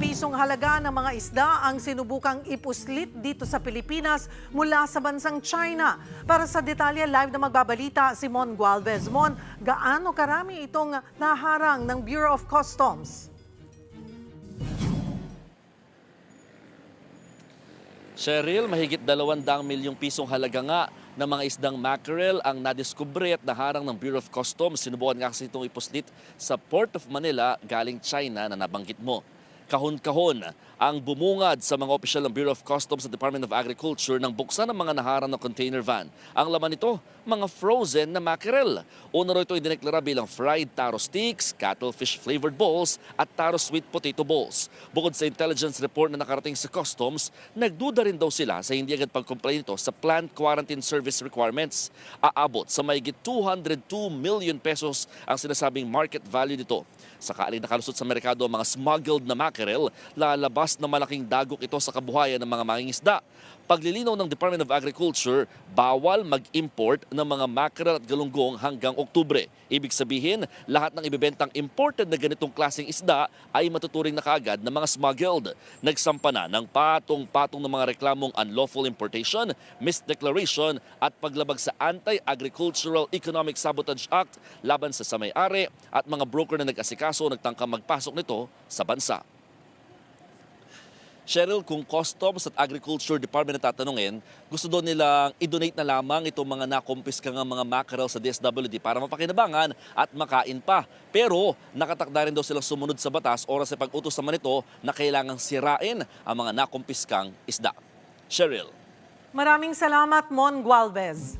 pisong halaga ng mga isda ang sinubukang ipuslit dito sa Pilipinas mula sa bansang China. Para sa detalye, live na magbabalita si Mon Gualvez. Mon, gaano karami itong naharang ng Bureau of Customs? Cheryl, mahigit 200 milyong pisong halaga nga ng mga isdang mackerel ang nadiskubre at naharang ng Bureau of Customs. Sinubukan nga kasi itong ipuslit sa Port of Manila galing China na nabanggit mo. Kahon-kahon ang bumungad sa mga opisyal ng Bureau of Customs at Department of Agriculture nang buksan ang mga naharang na container van. Ang laman nito, mga frozen na mackerel. Una ito idineklara bilang fried taro sticks, cuttlefish flavored balls at taro sweet potato balls. Bukod sa intelligence report na nakarating sa Customs, nagduda rin daw sila sa hindi agad pag-comply nito sa plant quarantine service requirements. Aabot sa mahigit 202 million pesos ang sinasabing market value nito. Sakaling nakalusot sa merkado ang mga smuggled na mackerel, lalabas na malaking dagok ito sa kabuhayan ng mga mangingisda. Paglilinaw ng Department of Agriculture, bawal mag-import ng mga mackerel at galunggong hanggang Oktubre. Ibig sabihin, lahat ng ibebentang imported na ganitong klaseng isda ay matuturing na kaagad ng mga smuggled. Nagsampa na ng patong-patong ng mga reklamong unlawful importation, misdeclaration at paglabag sa Anti-Agricultural Economic Sabotage Act laban sa may-ari at mga broker na nag-asikaso nagtangkang magpasok nito sa bansa. Cheryl, kung Customs at Agriculture Department na tatanungin, gusto doon nilang i-donate na lamang itong mga nakumpiska ng mga mackerel sa DSWD para mapakinabangan at makain pa. Pero nakatakda rin daw silang sumunod sa batas oras sa pag-utos naman ito na kailangang sirain ang mga nakumpiskang isda. Cheryl. Maraming salamat, Mon Gualvez.